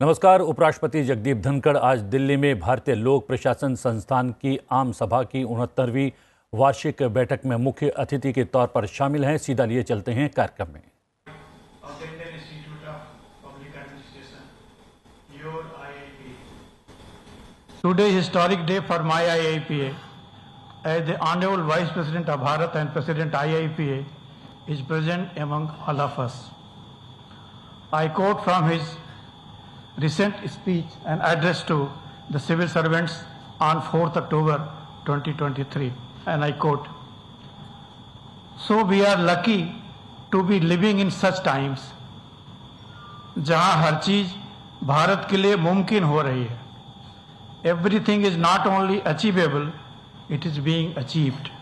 नमस्कार। उपराष्ट्रपति जगदीप धनखड़ आज दिल्ली में भारतीय लोक प्रशासन संस्थान की आम सभा की 69वीं वार्षिक बैठक में मुख्य अतिथि के तौर पर शामिल हैं। सीधा लिए चलते हैं कार्यक्रम में। Today is a historic day for my IIPA, as the Honorable Vice President of Bharat and President IIPA is present among all of us. I quote from his recent speech and address to the civil servants on 4th October 2023, and I quote, "So we are lucky to be living in such times, जहां हर चीज भारत के लिए मुमकिन हो रही है। Everything is not only achievable, it is being achieved."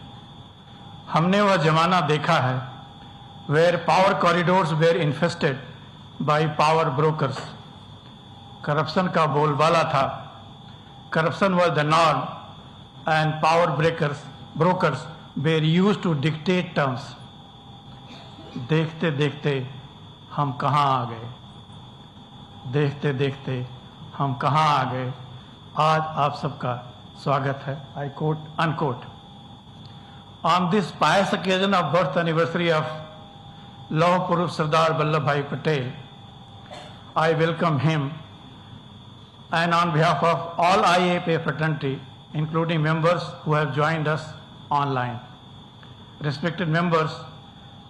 हमने वह जमाना देखा है where power corridors were infested by power brokers. Corruption का बोलबाला था। Corruption was the norm and power brokers were used to dictate terms. देखते देखते हम कहाँ आ गए, देखते देखते हम कहाँ आ गए। आज आप सबका स्वागत है। I quote, unquote. On this pious occasion of birth anniversary of Lauh Purush Sardar Vallabhbhai Patel, I welcome him, and on behalf of all IIPA fraternity, including members who have joined us online. Respected members,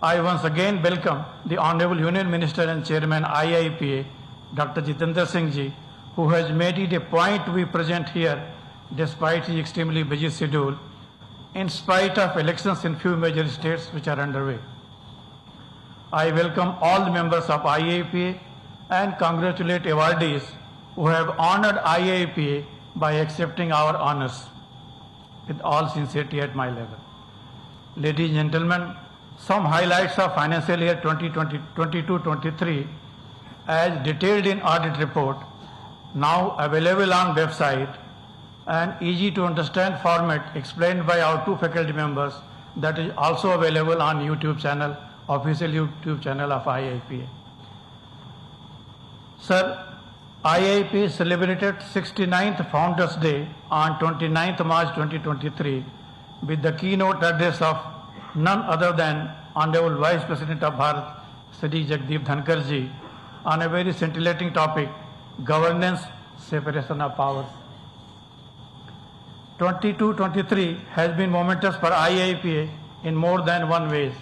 I once again welcome the Honorable Union Minister and Chairman IIPA, Dr. Jitendra Singh Ji, who has made it a point to be present here despite his extremely busy schedule, in spite of elections in few major states which are underway. I welcome all the members of IIPA and congratulate awardees who have honored IIPA by accepting our honors with all sincerity at my level. Ladies and gentlemen, some highlights of financial year 2022-23 as detailed in audit report, now available on website, and easy to understand format explained by our two faculty members, that is also available on YouTube channel, official YouTube channel of IIPA. Sir, IIPA celebrated 69th Founders Day on 29th March 2023 with the keynote address of none other than Honorable Vice President of Bharat, Shri Jagdeep Dhankhar Ji, on a very scintillating topic, governance, separation of powers. 22-23 has been momentous for IIPA in more than one ways.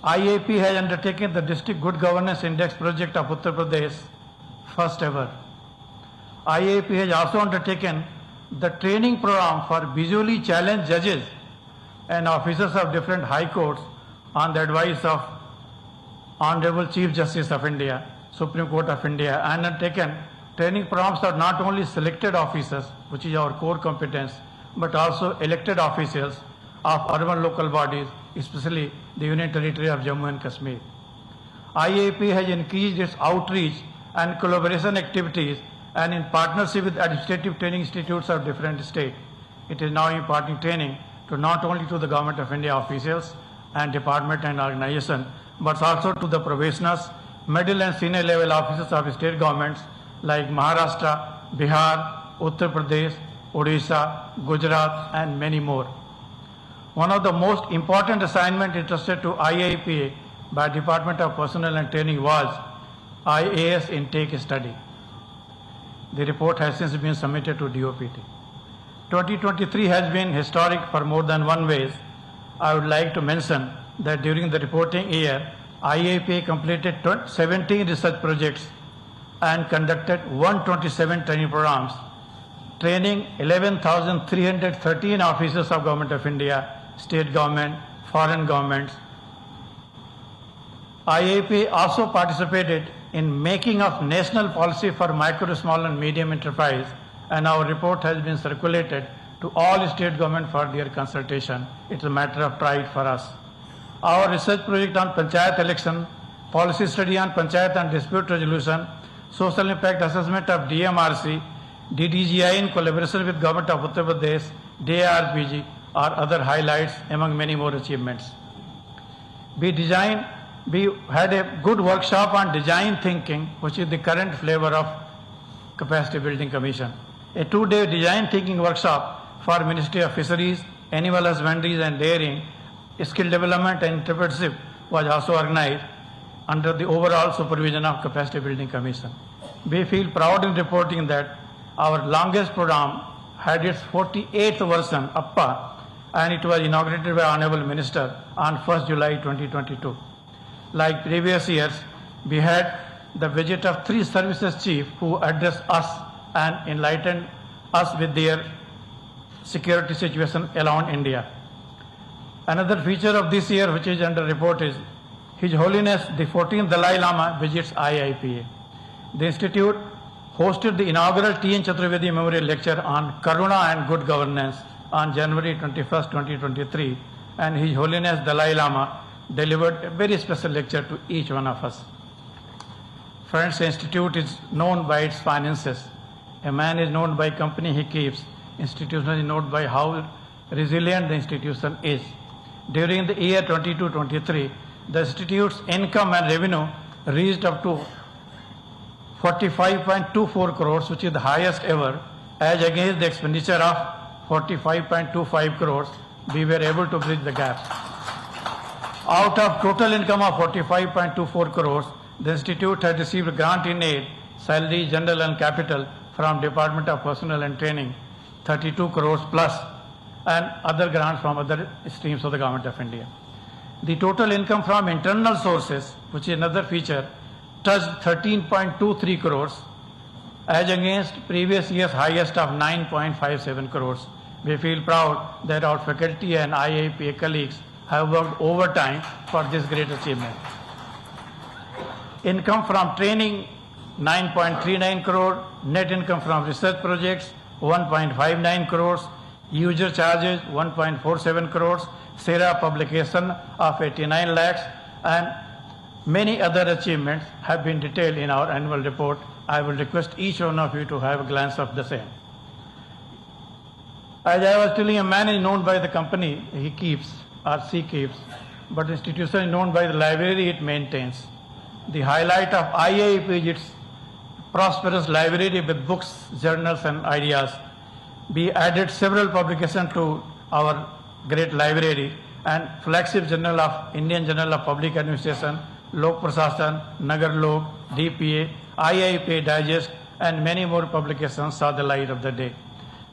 IIPA has undertaken the District Good Governance Index project of Uttar Pradesh, first ever. IIPA has also undertaken the training program for visually challenged judges and officers of different high courts on the advice of Honorable Chief Justice of India, Supreme Court of India, and undertaken training programs for not only selected officers, which is our core competence, but also elected officials of urban local bodies, especially the Union Territory of Jammu and Kashmir. IIPA has increased its outreach and collaboration activities, and in partnership with administrative training institutes of different states, it is now imparting training to not only to the Government of India officials and department and organization, but also to the probationers, middle and senior level officers of state governments like Maharashtra, Bihar, Uttar Pradesh, Odisha, Gujarat, and many more. One of the most important assignments entrusted to IIPA by Department of Personnel and Training was IAS intake study. The report has since been submitted to DOPT. 2023 has been historic for more than one ways. I would like to mention that during the reporting year, IIPA completed 17 research projects and conducted 127 training programs, training 11,313 officers of Government of India, state government, foreign governments. IIPA also participated in making of national policy for micro, small and medium enterprise, and our report has been circulated to all state government for their consultation. It's a matter of pride for us. Our research project on Panchayat election, policy study on Panchayat and dispute resolution, social impact assessment of DMRC, DDGI in collaboration with Government of Uttar Pradesh, DARPG are other highlights among many more achievements. We designed We had a good workshop on design thinking, which is the current flavor of Capacity Building Commission. A 2-day design thinking workshop for Ministry of Fisheries, Animal Husbandry and Dairying, Skill Development and Entrepreneurship was also organized under the overall supervision of Capacity Building Commission. We feel proud in reporting that our longest program had its 48th version, IIPA, and it was inaugurated by Honorable Minister on 1st July 2022. Like previous years, we had the visit of 3 services chiefs who addressed us and enlightened us with their security situation around India. Another feature of this year which is under report is His Holiness the 14th Dalai Lama visits IIPA. The Institute hosted the inaugural T.N. Chaturvedi Memorial Lecture on Karuna and Good Governance on January 21st, 2023, and His Holiness Dalai Lama delivered a very special lecture to each one of us. Friends, the Institute is known by its finances. A man is known by company he keeps. Institution is known by how resilient the institution is. During the year 22-23, the Institute's income and revenue reached up to 45.24 crores, which is the highest ever, as against the expenditure of 45.25 crores. We were able to bridge the gap. Out of total income of 45.24 crores, the Institute had received grant in aid, salary, general and capital from Department of Personnel and Training, 32 crores plus, and other grants from other streams of the Government of India. The total income from internal sources, which is another feature, touched 13.23 crores, as against previous year's highest of 9.57 crores. We feel proud that our faculty and IIPA colleagues have worked overtime for this great achievement. Income from training, 9.39 crore, net income from research projects, 1.59 crores, user charges, 1.47 crores, SERA publication of 89 lakhs, and many other achievements have been detailed in our annual report. I will request each one of you to have a glance of the same. As I was telling, a man is known by the company he keeps or she keeps, but the institution is known by the library it maintains. The highlight of IIPA is its prosperous library with books, journals and ideas. We added several publications to our great library and flagship journal of Indian Journal of Public Administration, Lok Prashasan, Nagar Lok, DPA, IIPA Digest and many more publications saw the light of the day.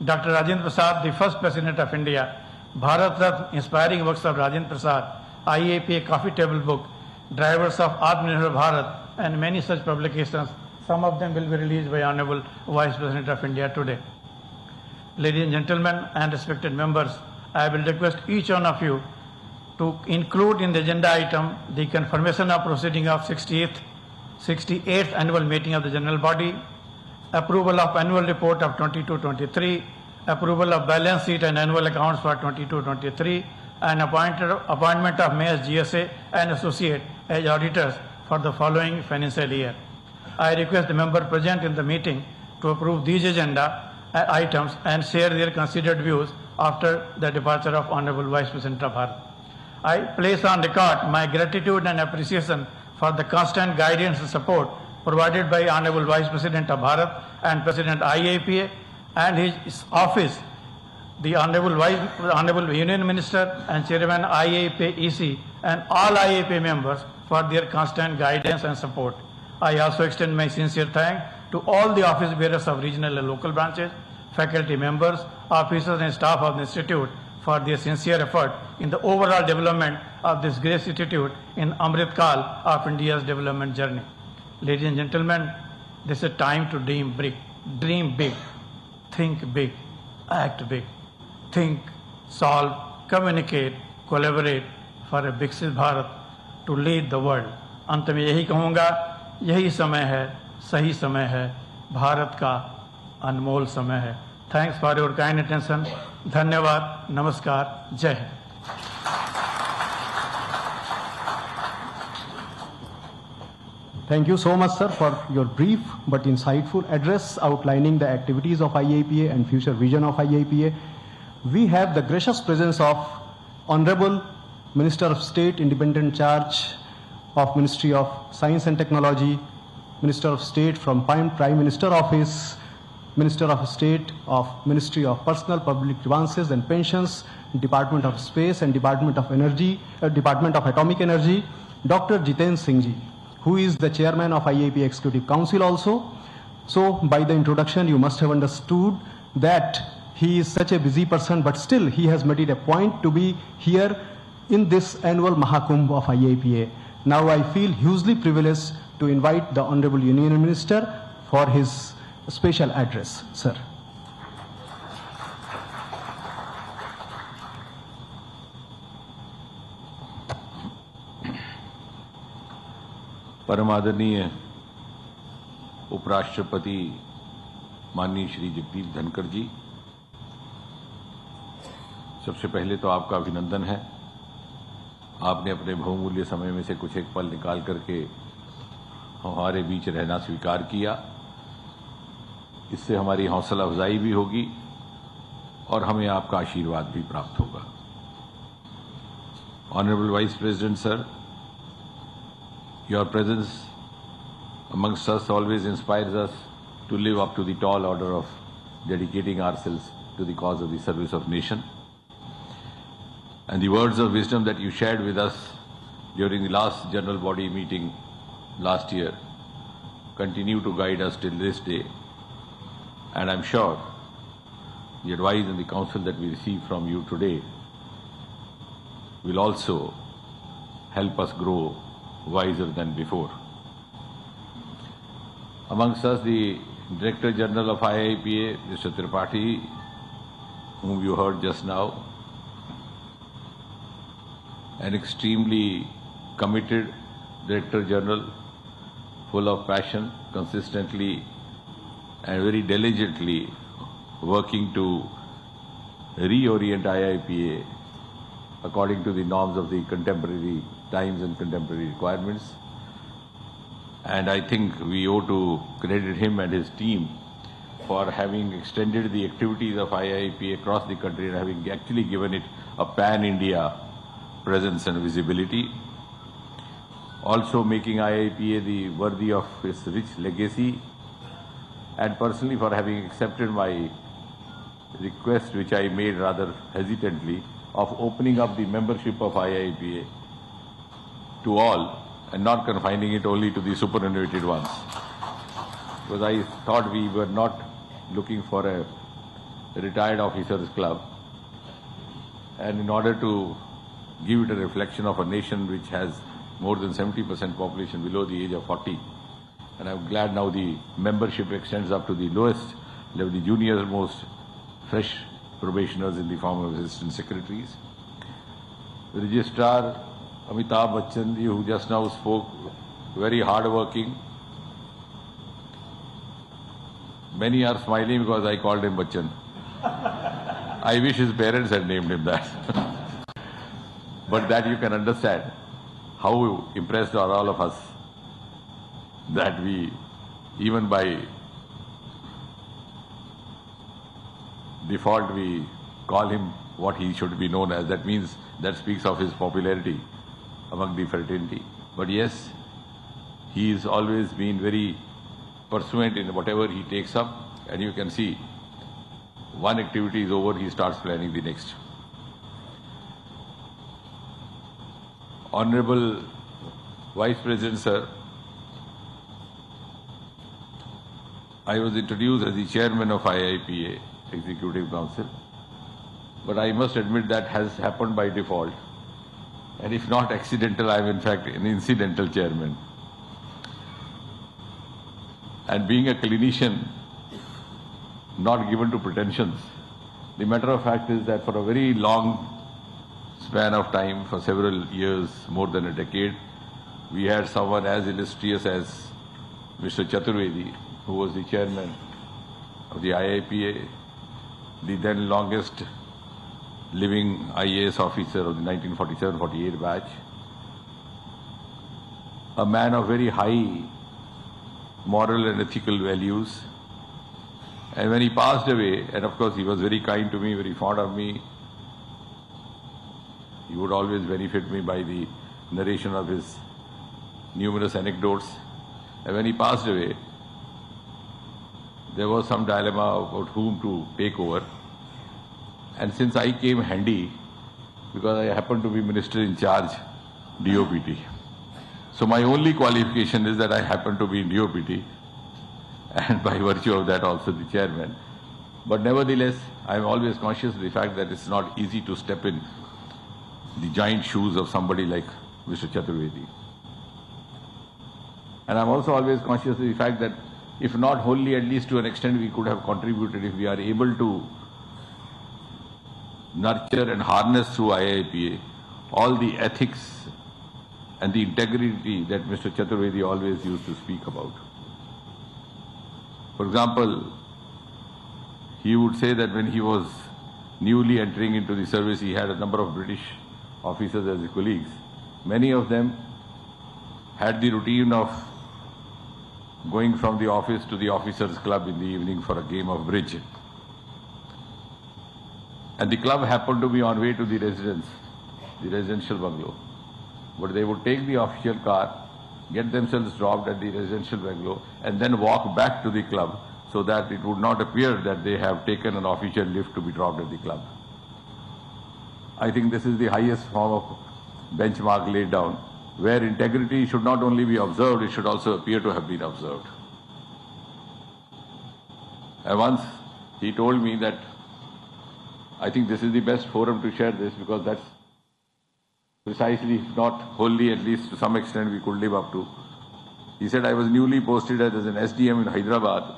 Dr. Rajendra Prasad, the first President of India, Bharat Ratna, inspiring works of Rajendra Prasad, IIPA coffee table book, drivers of Atmanirbhar Bharat and many such publications. Some of them will be released by Honorable Vice President of India today. Ladies and gentlemen and respected members, I will request each one of you to include in the agenda item the confirmation of proceeding of 68th annual meeting of the General Body, approval of annual report of 22-23, approval of balance sheet and annual accounts for 22-23, and appointment of Mayors GSA and Associate as auditors for the following financial year. I request the member present in the meeting to approve these agenda items and share their considered views after the departure of Honorable Vice President of Bharat. I place on record my gratitude and appreciation for the constant guidance and support provided by Honorable Vice President of Bharat and President IIPA and his office, the Honorable Union Minister and Chairman IIPA EC and all IIPA members for their constant guidance and support. I also extend my sincere thanks to all the office bearers of regional and local branches, faculty members, officers and staff of the Institute for their sincere effort in the overall development of this great institute in Amrit Kal of India's development journey. Ladies and gentlemen, this is a time to dream big, think big, act big, think, solve, communicate, collaborate for a Viksit Bharat to lead the world. अंत में यही कहूँगा, यही समय है, सही समय है, भारत का अनमोल समय है. Thanks for your kind attention. धन्यवाद, नमस्कार, जय Hind. Thank you so much, sir, for your brief but insightful address outlining the activities of IIPA and future vision of IIPA. We have the gracious presence of Honorable Minister of State, Independent Charge, of Ministry of Science and Technology, Minister of State from Prime Minister Office, Minister of State of Ministry of Personal Public Grievances and Pensions, Department of Space and Department of Energy, Department of Atomic Energy, Dr. Jiten Singh ji, who is the chairman of IIPA Executive Council also. So by the introduction, you must have understood that he is such a busy person, but still he has made it a point to be here in this annual Mahakumbh of IIPA. Now I feel hugely privileged to invite the Honorable Union Minister for his special address, sir. परम आदरणीय उपराष्ट्रपति माननीय श्री जगदीप धनखड़ जी, सबसे पहले तो आपका अभिनंदन है। आपने अपने बहुमूल्य समय में से कुछ एक पल निकाल करके हमारे बीच रहना स्वीकार किया। इससे हमारी हौसला अफजाई भी होगी और हमें आपका आशीर्वाद भी प्राप्त होगा। Honourable vice president sir, your presence amongst us always inspires us to live up to the tall order of dedicating ourselves to the cause of the service of nation. And the words of wisdom that you shared with us during the last general body meeting last year continue to guide us till this day. And I'm sure the advice and the counsel that we receive from you today will also help us grow wiser than before. Amongst us, the Director General of IIPA, Mr. Tripathi, whom you heard just now, an extremely committed Director General, full of passion, consistently and very diligently working to reorient IIPA according to the norms of the contemporary times and contemporary requirements. And I think we owe to credit him and his team for having extended the activities of IIPA across the country and having actually given it a pan-India presence and visibility. Also making IIPA the worthy of its rich legacy, and personally for having accepted my request, which I made rather hesitantly, of opening up the membership of IIPA to all and not confining it only to the superannuated ones. Because I thought we were not looking for a retired officers club, and in order to give it a reflection of a nation which has more than 70% population below the age of 40, and I'm glad now the membership extends up to the lowest level, the junior most fresh probationers in the form of assistant secretaries. The Registrar Amitabh Bachchan, who just now spoke, very hard-working. Many are smiling because I called him Bachchan. I wish his parents had named him that. But that you can understand how impressed are all of us that we, even by default, we call him what he should be known as. That means that speaks of his popularity among the fraternity. But yes, he has always been very pursuant in whatever he takes up, and you can see one activity is over, he starts planning the next. Honorable Vice President, sir, I was introduced as the chairman of IIPA Executive Council, but I must admit that has happened by default. And if not accidental, I am in fact an incidental chairman. And being a clinician, not given to pretensions, the matter of fact is that for a very long span of time, for several years, more than a decade, we had someone as illustrious as Mr. Chaturvedi, who was the chairman of the IIPA, the then longest living IAS officer of the 1947-48 batch, a man of very high moral and ethical values. And when he passed away, and of course he was very kind to me, very fond of me, he would always benefit me by the narration of his numerous anecdotes. And when he passed away, there was some dilemma about whom to take over. And since I came handy, because I happened to be minister in charge, DOPT. So my only qualification is that I happen to be in DOPT, and by virtue of that also the chairman. But nevertheless, I am always conscious of the fact that it's not easy to step in the giant shoes of somebody like Mr. Chaturvedi. And I'm also always conscious of the fact that if not wholly, at least to an extent we could have contributed if we are able to nurture and harness through IIPA all the ethics and the integrity that Mr. Chaturvedi always used to speak about. For example, he would say that when he was newly entering into the service, he had a number of British officers as his colleagues. Many of them had the routine of going from the office to the officers' club in the evening for a game of bridge. And the club happened to be on way to the residence, the residential bungalow. But they would take the official car, get themselves dropped at the residential bungalow, and then walk back to the club so that it would not appear that they have taken an official lift to be dropped at the club. I think this is the highest form of benchmark laid down, where integrity should not only be observed, it should also appear to have been observed. And once he told me that I think this is the best forum to share this, because that's precisely, if not wholly, at least to some extent we could live up to. He said, I was newly posted as an SDM in Hyderabad,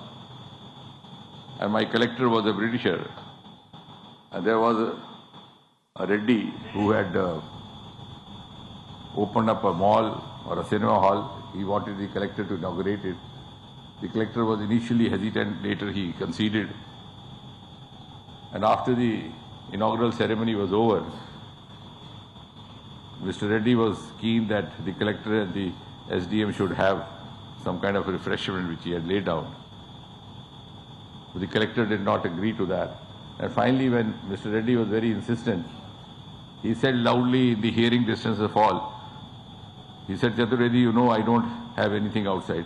and my collector was a Britisher, and there was a Reddy who had opened up a mall or a cinema hall. He wanted the collector to inaugurate it. The collector was initially hesitant, later he conceded. And after the inaugural ceremony was over, Mr. Reddy was keen that the collector and the SDM should have some kind of refreshment which he had laid down. But the collector did not agree to that. And finally, when Mr. Reddy was very insistent, he said loudly in the hearing distance of all, he said, Chaturvedi, you know I don't have anything outside.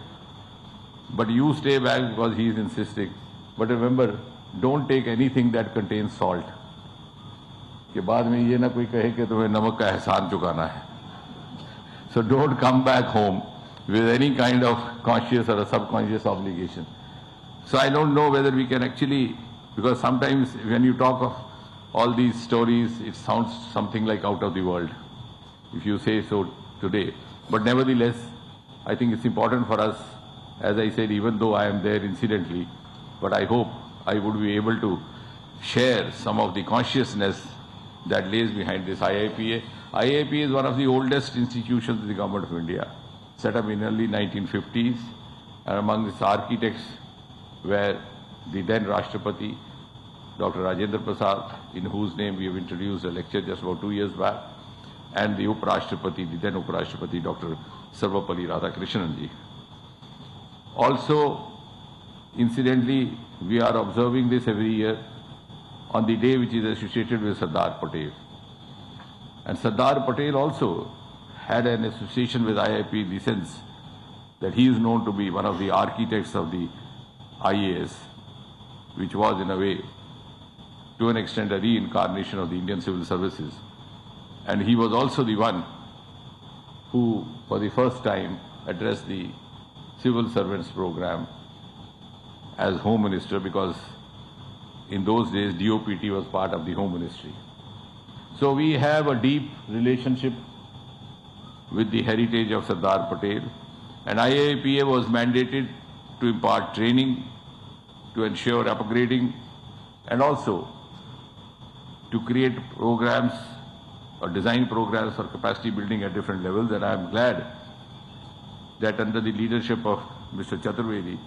But you stay back because he is insisting. But remember, don't take anything that contains salt. कि बाद में ये ना कोई कहे कि तुम्हें नमक का एहसान चुकाना है. So don't come back home with any kind of conscious or a subconscious obligation. So I don't know whether we can actually, because sometimes when you talk of all these stories, it sounds something like out of the world, if you say so today. But nevertheless, I think it's important for us, as I said, even though I am there incidentally, but I hope I would be able to share some of the consciousness that lays behind this IIPA. IIPA is one of the oldest institutions of the Government of India, set up in early 1950s, and among its architects were the then Rashtrapati, Dr. Rajendra Prasad, in whose name we have introduced a lecture just about 2 years back, and the Uprashtrapati, the then Uprashtrapati, Dr. Sarvapalli Radhakrishnan ji. Also, incidentally, we are observing this every year on the day which is associated with Sardar Patel. And Sardar Patel also had an association with IIP in the sense that he is known to be one of the architects of the IAS, which was in a way, to an extent, a reincarnation of the Indian civil services. And he was also the one who, for the first time, addressed the civil servants program as Home Minister, because in those days DOPT was part of the Home Ministry. So we have a deep relationship with the heritage of Sardar Patel, and IIPA was mandated to impart training, to ensure upgrading, and also to create programs or design programs for capacity building at different levels. And I am glad that under the leadership of Mr. Chaturvedi,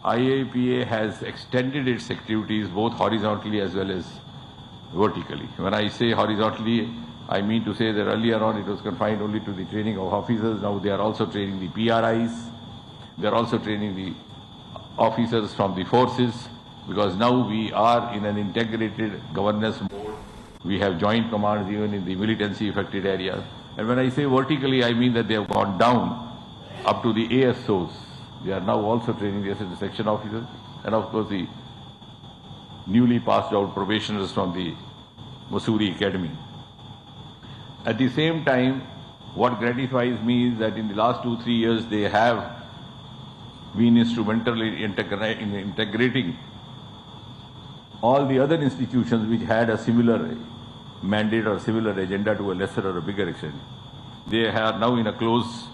IIPA has extended its activities both horizontally as well as vertically. When I say horizontally, I mean to say that earlier on it was confined only to the training of officers. Now they are also training the PRIs. They are also training the officers from the forces, because now we are in an integrated governance mode. We have joint commands even in the militancy affected areas. And when I say vertically, I mean that they have gone down up to the ASOs. They are now also training the assistant section officers, and of course the newly passed out probationers from the Mussoorie Academy. At the same time, what gratifies me is that in the last 2-3 years they have been instrumental in integrating all the other institutions which had a similar mandate or similar agenda to a lesser or a bigger extent. They are now in a close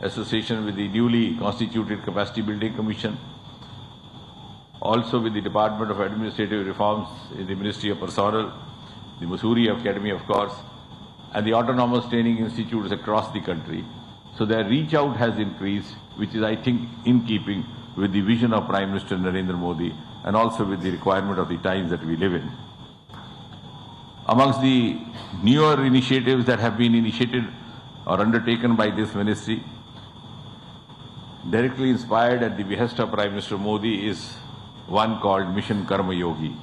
association with the newly constituted Capacity Building Commission, also with the Department of Administrative Reforms in the Ministry of Personnel, the Mussoorie Academy, of course, and the autonomous training institutes across the country. So their reach out has increased, which is, I think, in keeping with the vision of Prime Minister Narendra Modi and also with the requirement of the times that we live in. Amongst the newer initiatives that have been initiated or undertaken by this ministry, directly inspired at the behest of Prime Minister Modi, is one called Mission Karma Yogi,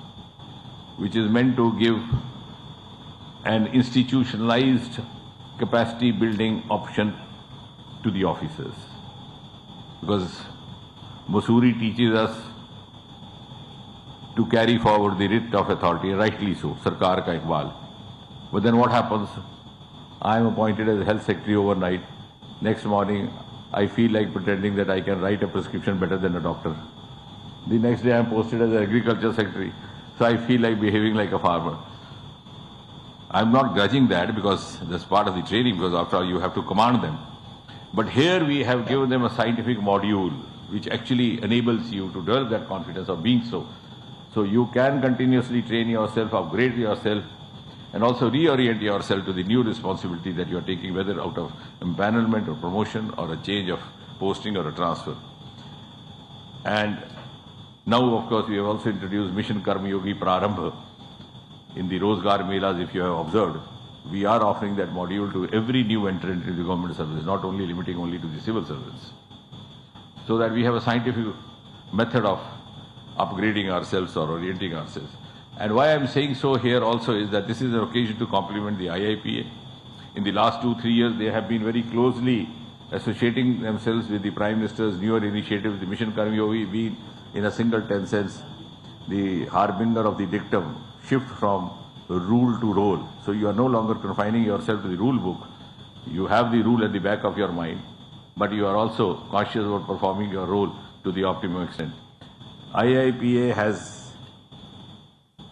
which is meant to give an institutionalized capacity building option to the officers. Because Mussoorie teaches us to carry forward the writ of authority, rightly so, Sarkar ka Iqbal. But then what happens? I am appointed as health secretary overnight. Next morning, I feel like pretending that I can write a prescription better than a doctor. The next day I am posted as agriculture secretary, so I feel like behaving like a farmer. I am not grudging that because that's part of the training, because after all you have to command them. But here we have given them a scientific module which actually enables you to develop that confidence of being so. So you can continuously train yourself, upgrade yourself, and also reorient yourself to the new responsibility that you are taking, whether out of empanelment or promotion or a change of posting or a transfer. And now, of course, we have also introduced Mission Karma Yogi Prarambha in the Rozgar Melas. If you have observed, we are offering that module to every new entrant in the government service, not only limiting only to the civil service, so that we have a scientific method of upgrading ourselves or orienting ourselves. And why I am saying so here also is that this is an occasion to compliment the IIPA. In the last 2-3 years, they have been very closely associating themselves with the Prime Minister's newer initiative, the Mission Karma Yogi, being in a single sentence the harbinger of the dictum, shift from rule to role. So you are no longer confining yourself to the rule book. You have the rule at the back of your mind, but you are also conscious about performing your role to the optimum extent. IIPA has,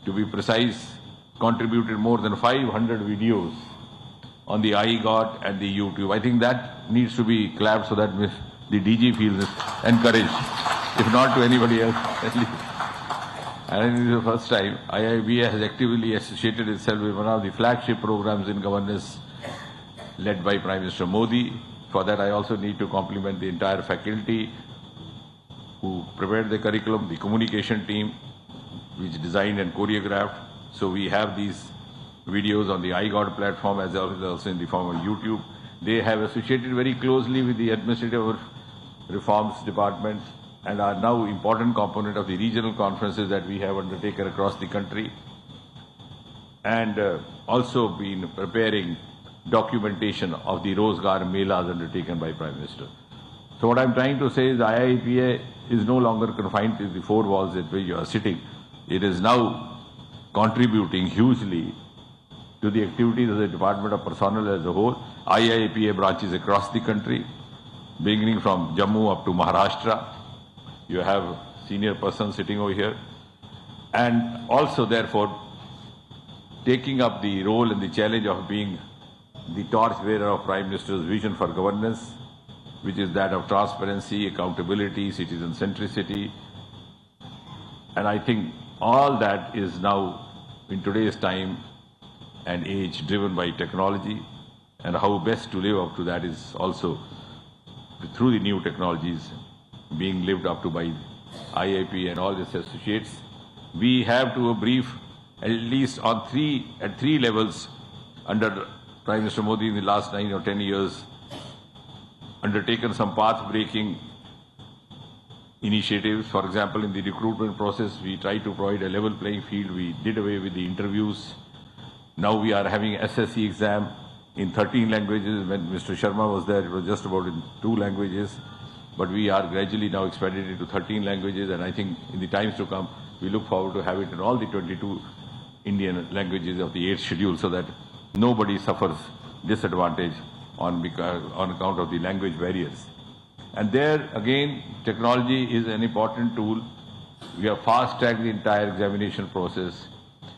to be precise, contributed more than 500 videos on the iGot and the YouTube. I think that needs to be clapped so that the DG feels encouraged, if not to anybody else, at least. And this is the first time IIPA has actively associated itself with one of the flagship programs in governance led by Prime Minister Modi. For that, I also need to compliment the entire faculty who prepared the curriculum, the communication team, which designed and choreographed. So we have these videos on the iGod platform as well as also in the form of YouTube. They have associated very closely with the Administrative Reforms Department and are now important component of the regional conferences that we have undertaken across the country, and also been preparing documentation of the Rozgar Melas undertaken by Prime Minister. So what I'm trying to say is the IIPA is no longer confined to the four walls at which you are sitting. It is now contributing hugely to the activities of the Department of Personnel as a whole. IIPA branches across the country, beginning from Jammu up to Maharashtra. You have senior persons sitting over here. And also, therefore, taking up the role and the challenge of being the torchbearer of Prime Minister's vision for governance, which is that of transparency, accountability, citizen centricity. And I think all that is now, in today's time and age, driven by technology, and how best to live up to that is also through the new technologies being lived up to by IIP and all its associates. We have to brief at least on three levels under Prime Minister Modi in the last 9 or 10 years, undertaken some path-breaking initiatives. For example, in the recruitment process, we tried to provide a level playing field. We did away with the interviews. Now we are having SSC exam. in 13 languages. When Mr. Sharma was there, it was just about in 2 languages. But we are gradually now expanded it to 13 languages, and I think in the times to come, we look forward to have it in all the 22 Indian languages of the 8th schedule, so that nobody suffers disadvantage on account of the language barriers. And there again, technology is an important tool. We have fast-tracked the entire examination process.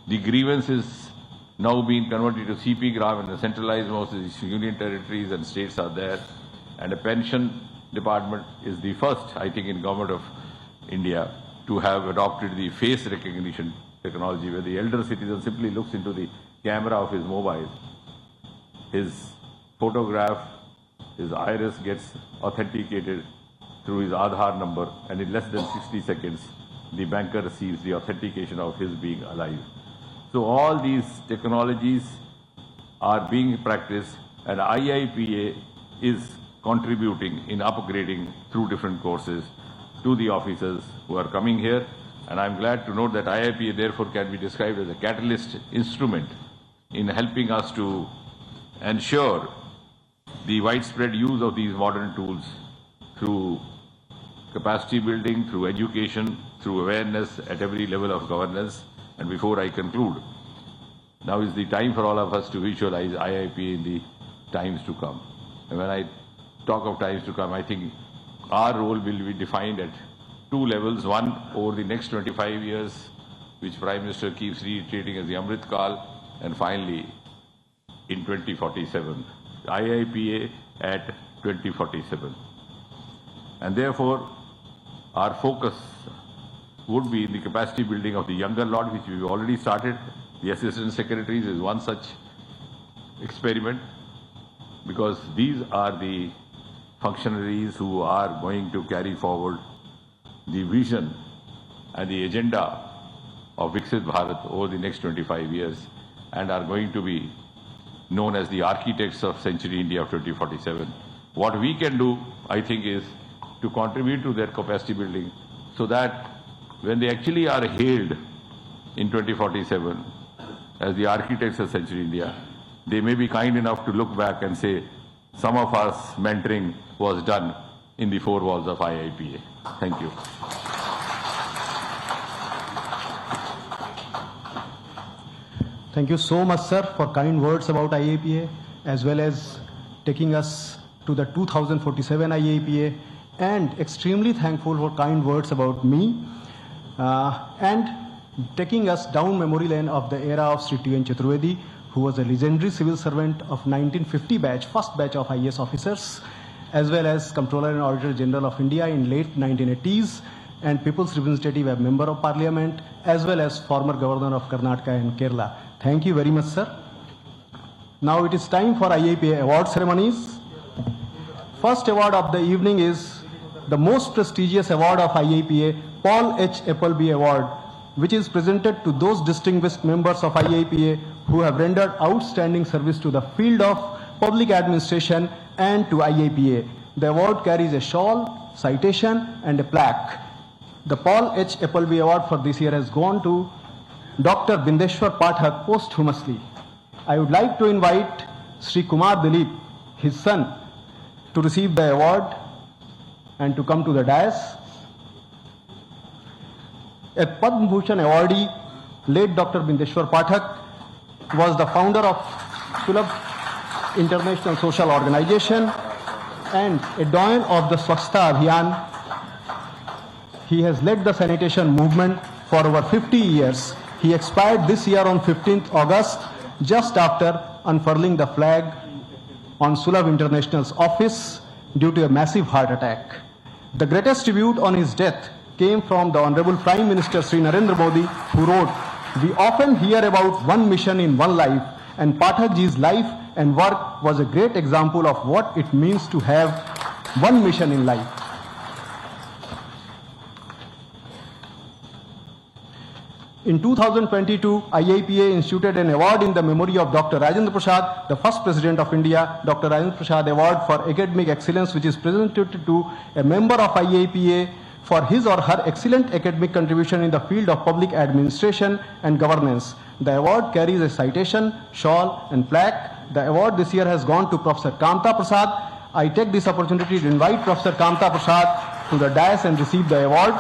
The grievances now being converted to CP Gram, and the centralized most of the union territories and states are there. And the pension department is the first, I think, in government of India to have adopted the face recognition technology, where the elder citizen simply looks into the camera of his mobile. His photograph, his iris gets authenticated through his Aadhaar number, and in less than 60 seconds, the banker receives the authentication of his being alive. So all these technologies are being practiced, and IIPA is contributing in upgrading through different courses to the officers who are coming here. And I'm glad to note that IIPA therefore can be described as a catalyst instrument in helping us to ensure the widespread use of these modern tools through capacity building, through education, through awareness at every level of governance. And before I conclude, now is the time for all of us to visualize IIPA in the times to come. And when I talk of times to come, I think our role will be defined at 2 levels. One, over the next 25 years, which Prime Minister keeps reiterating as the Amrit Kal, and finally in 2047. IIPA at 2047. And therefore, our focus would be in the capacity building of the younger lot, which we've already started. The assistant secretaries is one such experiment, because these are the functionaries who are going to carry forward the vision and the agenda of Viksit Bharat over the next 25 years, and are going to be known as the architects of Century India of 2047. What we can do, I think, is to contribute to their capacity building, so that when they actually are hailed in 2047 as the architects of Century India, they may be kind enough to look back and say, some of us mentoring was done in the 4 walls of IIPA. Thank you. Thank you so much, sir, for kind words about IIPA, as well as taking us to the 2047 IIPA, and extremely thankful for kind words about me, and taking us down memory lane of the era of Sri T.N. Chaturvedi, who was a legendary civil servant of 1950 batch, first batch of IAS officers, as well as Comptroller and Auditor General of India in late 1980s, and People's Representative and Member of Parliament, as well as former Governor of Karnataka and Kerala. Thank you very much, sir. Now it is time for IIPA award ceremonies. First award of the evening is the most prestigious award of IIPA, Paul H. Appleby Award, which is presented to those distinguished members of IIPA who have rendered outstanding service to the field of public administration and to IIPA. The award carries a shawl, citation, and a plaque. The Paul H. Appleby Award for this year has gone to Dr. Bindeshwar Pathak posthumously. I would like to invite Sri Kumar Dilip, his son, to receive the award and to come to the dais. A Padma Bhushan awardee, late Dr. Bindeshwar Pathak, was the founder of Sulabh International Social Organization and a doyen of the Swachhta Abhiyan. He has led the sanitation movement for over 50 years. He expired this year on 15th August, just after unfurling the flag on Sulabh International's office due to a massive heart attack. The greatest tribute on his death came from the Honorable Prime Minister Sri Narendra Modi, who wrote, "We often hear about one mission in one life, and Pathakji's life and work was a great example of what it means to have one mission in life." In 2022, IIPA instituted an award in the memory of Dr. Rajendra Prasad, the first President of India, Dr. Rajendra Prasad Award for Academic Excellence, which is presented to a member of IIPA for his or her excellent academic contribution in the field of public administration and governance. The award carries a citation, shawl, and plaque. The award this year has gone to Professor Kamta Prasad. I take this opportunity to invite Professor Kamta Prasad to the dais and receive the award.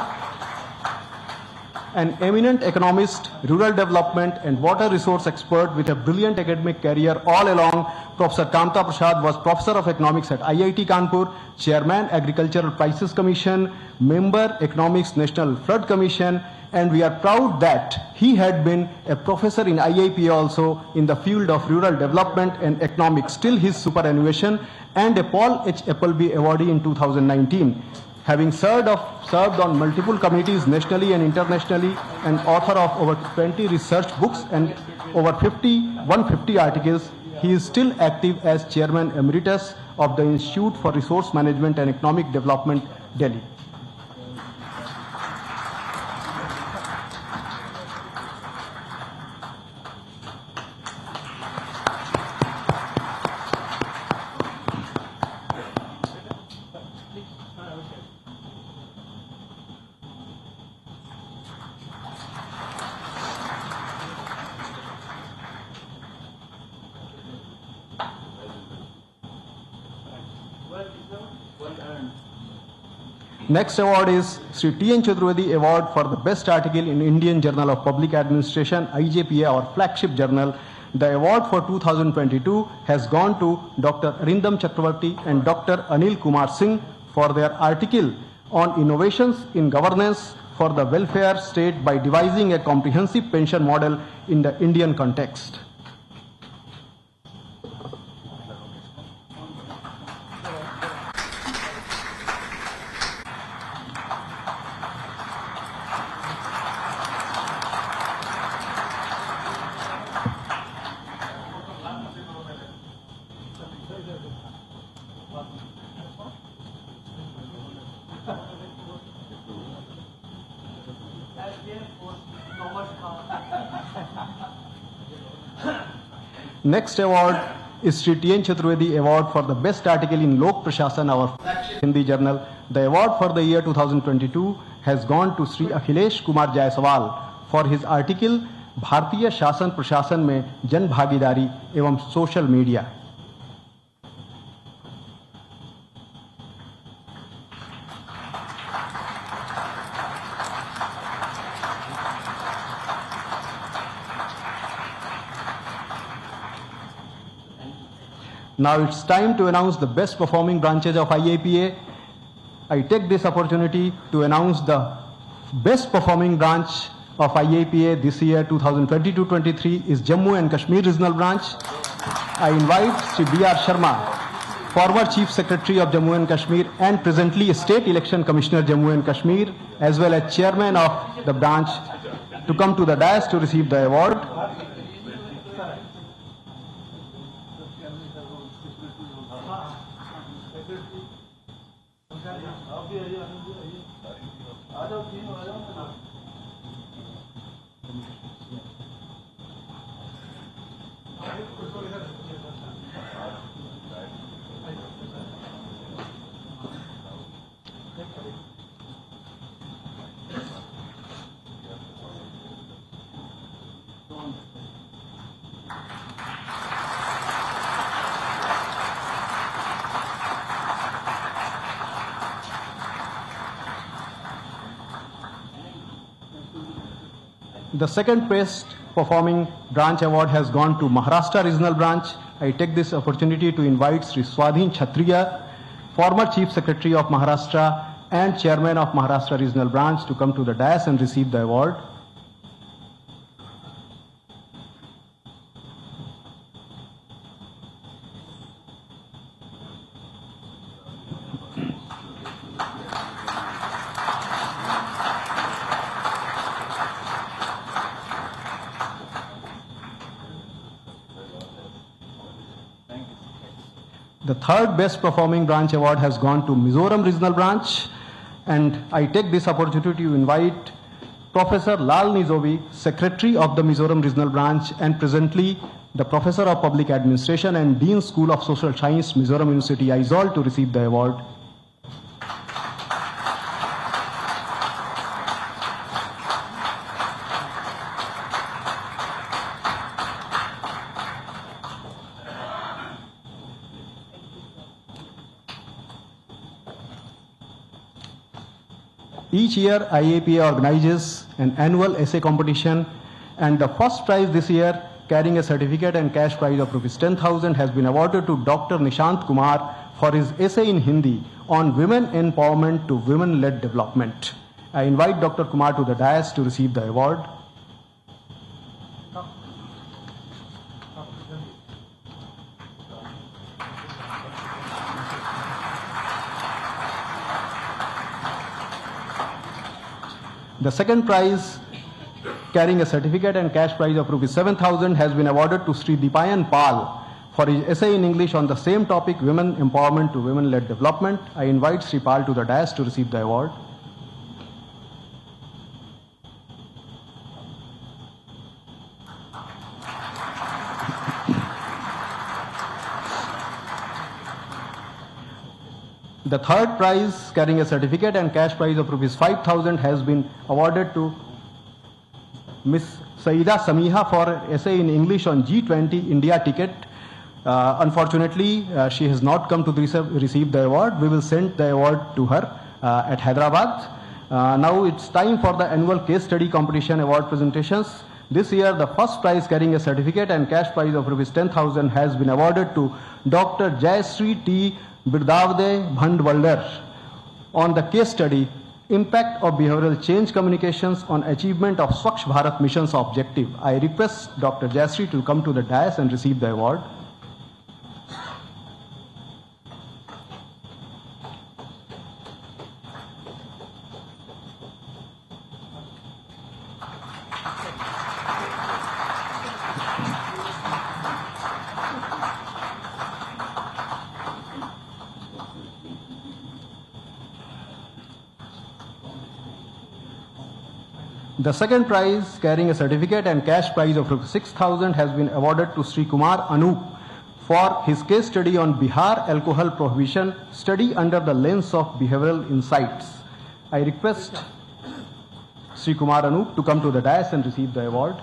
An eminent economist, rural development and water resource expert with a brilliant academic career all along, Professor Kamta Prasad was Professor of Economics at IIT Kanpur, Chairman Agricultural Prices Commission, Member Economics National Flood Commission, and we are proud that he had been a professor in IIPA also in the field of rural development and economics till his superannuation, and a Paul H. Appleby awardee in 2019. Having served on multiple committees nationally and internationally, and author of over 20 research books and over 150 articles, he is still active as Chairman Emeritus of the Institute for Resource Management and Economic Development, Delhi. Next award is Sri T.N. Chaturvedi Award for the Best Article in Indian Journal of Public Administration, IJPA, our flagship journal. The award for 2022 has gone to Dr. Arindam Chakravarti and Dr. Anil Kumar Singh for their article on innovations in governance for the welfare state by devising a comprehensive pension model in the Indian context. Next award is Sri T.N. Chaturvedi Award for the Best Article in Lok Prashasan, our Hindi journal. The award for the year 2022 has gone to Sri Akhilesh Kumar Jaiswal for his article भारतीय शासन प्रशासन में जन भागीदारी एवं social media. Now it's time to announce the best performing branches of IIPA. I take this opportunity to announce the best performing branch of IIPA this year 2022-23 is Jammu and Kashmir Regional Branch. I invite Sri B.R. Sharma, former Chief Secretary of Jammu and Kashmir and presently State Election Commissioner Jammu and Kashmir, as well as Chairman of the branch, to come to the dais to receive the award. The second best performing branch award has gone to Maharashtra Regional Branch. I take this opportunity to invite Sri Swadhin Kshatriya, former Chief Secretary of Maharashtra and Chairman of Maharashtra Regional Branch, to come to the dais and receive the award. The third best performing branch award has gone to Mizoram Regional Branch, and I take this opportunity to invite Professor Lal Nizovi, Secretary of the Mizoram Regional Branch and presently the Professor of Public Administration and Dean School of Social Science, Mizoram University, Aizawl, to receive the award. Each year, IIPA organizes an annual essay competition, and the first prize this year, carrying a certificate and cash prize of Rs 10,000, has been awarded to Dr. Nishant Kumar for his essay in Hindi on women empowerment to women-led development. I invite Dr. Kumar to the dais to receive the award. The second prize, carrying a certificate and cash prize of Rs 7,000, has been awarded to Sri Dipayan Pal for his essay in English on the same topic, women empowerment to women-led development. I invite Sri Pal to the dais to receive the award. The third prize, carrying a certificate and cash prize of Rs 5,000, has been awarded to Ms. Saida Samiha for essay in English on G20 India ticket. Unfortunately, she has not come to receive the award. We will send the award to her at Hyderabad. Now it's time for the annual case study competition award presentations. This year, the first prize, carrying a certificate and cash prize of Rs 10,000, has been awarded to Dr. Jayashree T. Birdavde Bhandwalder on the case study, Impact of Behavioral Change Communications on Achievement of Swachh Bharat Mission's Objective. I request Dr. Jayashree to come to the dais and receive the award. The second prize, carrying a certificate and cash prize of Rs 6,000, has been awarded to Sri Kumar Anup for his case study on Bihar alcohol prohibition, study under the lens of behavioral insights. I request Sri Kumar Anup to come to the dais and receive the award.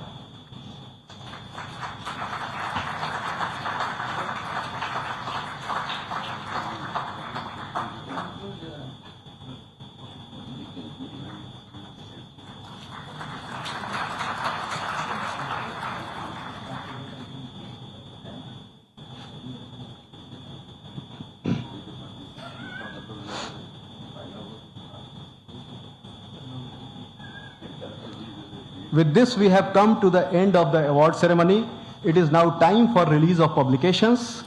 With this, we have come to the end of the award ceremony. It is now time for release of publications.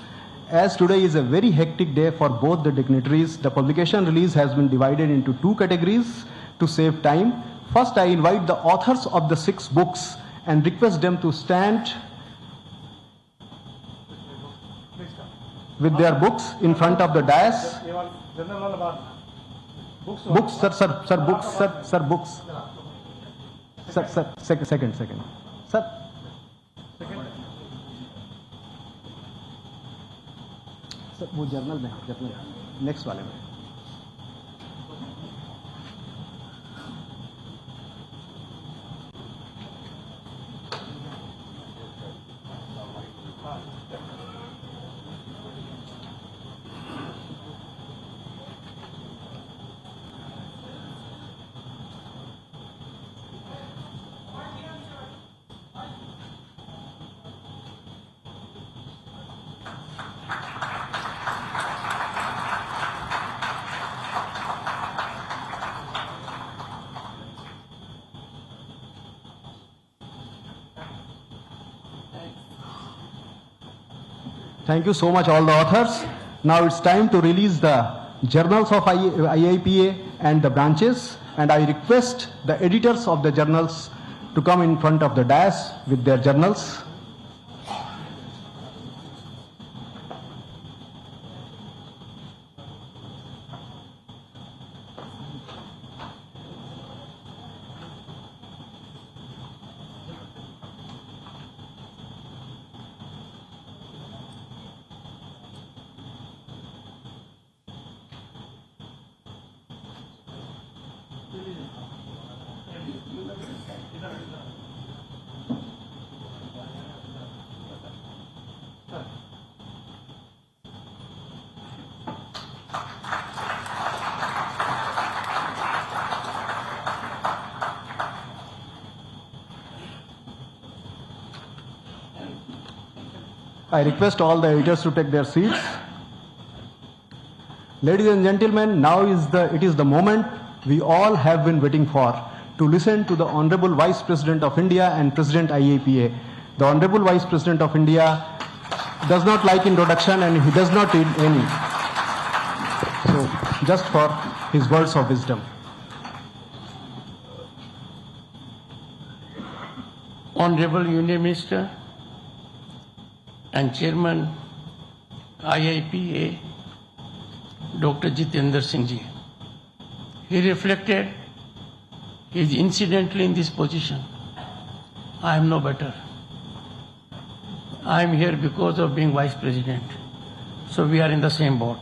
As today is a very hectic day for both the dignitaries, the publication release has been divided into two categories to save time. First, I invite the authors of the 6 books and request them to stand with their books in front of the dais. Books, sir, books. Sir, second. Sir. Sir वो journal में next वाले में Thank you so much, all the authors. Now it's time to release the journals of IIPA and the branches, and I request the editors of the journals to come in front of the dais with their journals. I request all the editors to take their seats. Ladies and gentlemen, now it is the moment we all have been waiting for, to listen to the Honorable Vice President of India and President IIPA. The Honorable Vice President of India does not like introduction and he does not need any. So, just for his words of wisdom. Honorable Union Minister and Chairman IIPA, Dr. Jitendra Singh Ji. He reflected, he is incidentally in this position. I am no better. I am here because of being Vice President. So we are in the same boat.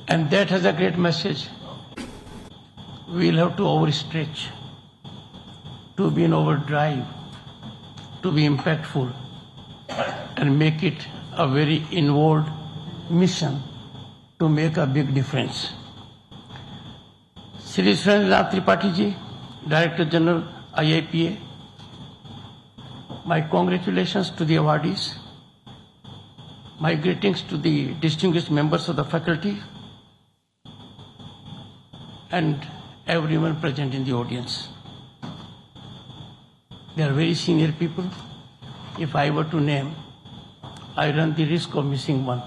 And that has a great message. We will have to overstretch, to be in overdrive, to be impactful, and make it a very involved mission to make a big difference. Shri Srinivas Tripathi Ji, Director General IIPA, my congratulations to the awardees, my greetings to the distinguished members of the faculty, and everyone present in the audience. They are very senior people. If I were to name, I run the risk of missing one,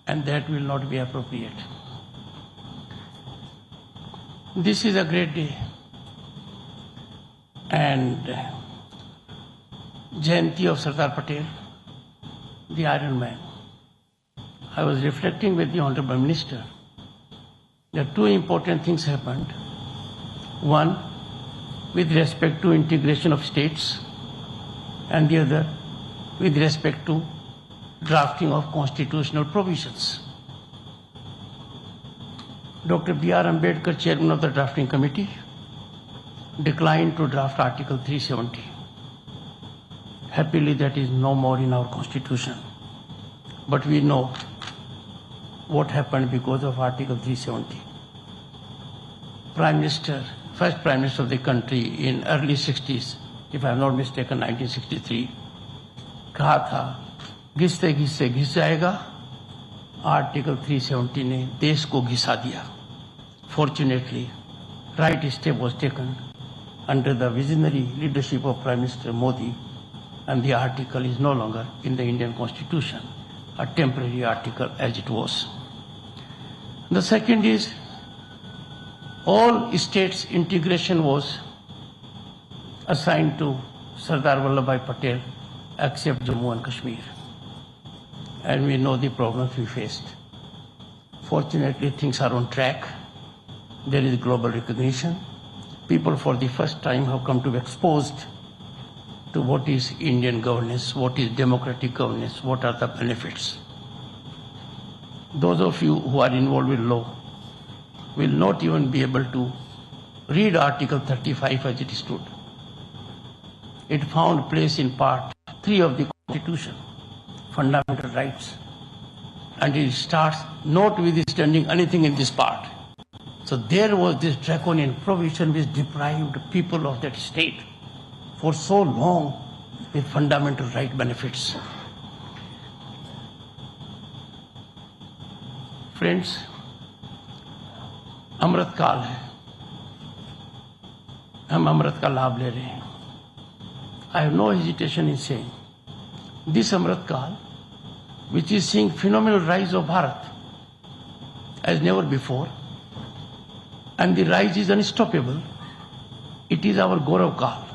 and that will not be appropriate. This is a great day, and Jayanti of Sardar Patel, the Iron Man. I was reflecting with the Honorable Minister that two important things happened. One, with respect to integration of states, and the other with respect to drafting of constitutional provisions. Dr. B.R. Ambedkar, Chairman of the Drafting Committee, declined to draft Article 370. Happily, that is no more in our Constitution. But we know what happened because of Article 370. Prime Minister, first Prime Minister of the country in early 60s, if I am not mistaken, 1963, कहा था घिसते घिसते घिस जाएगा, article 370 ने देश को घिसा दिया. Fortunately, right step was taken under the visionary leadership of Prime Minister Modi, and the article is no longer in the Indian Constitution, a temporary article as it was. The second is, all states integration was assigned to Sardar Vallabhbhai Patel except Jammu and Kashmir. And we know the problems we faced. Fortunately, things are on track. There is global recognition. People for the first time have come to be exposed to what is Indian governance, what is democratic governance, what are the benefits. Those of you who are involved with law will not even be able to read Article 35 as it stood. It found place in Part 3 of the Constitution, fundamental rights, and it starts not withstanding anything in this part. So there was this draconian provision which deprived people of that state for so long with fundamental right benefits. Friends, अमृत काल है, हम अमृत का लाभ ले रहे हैं. I have no hesitation in saying this Amrit Kal, which is seeing phenomenal rise of Bharat as never before, and the rise is unstoppable. It is our Gaurav Kal.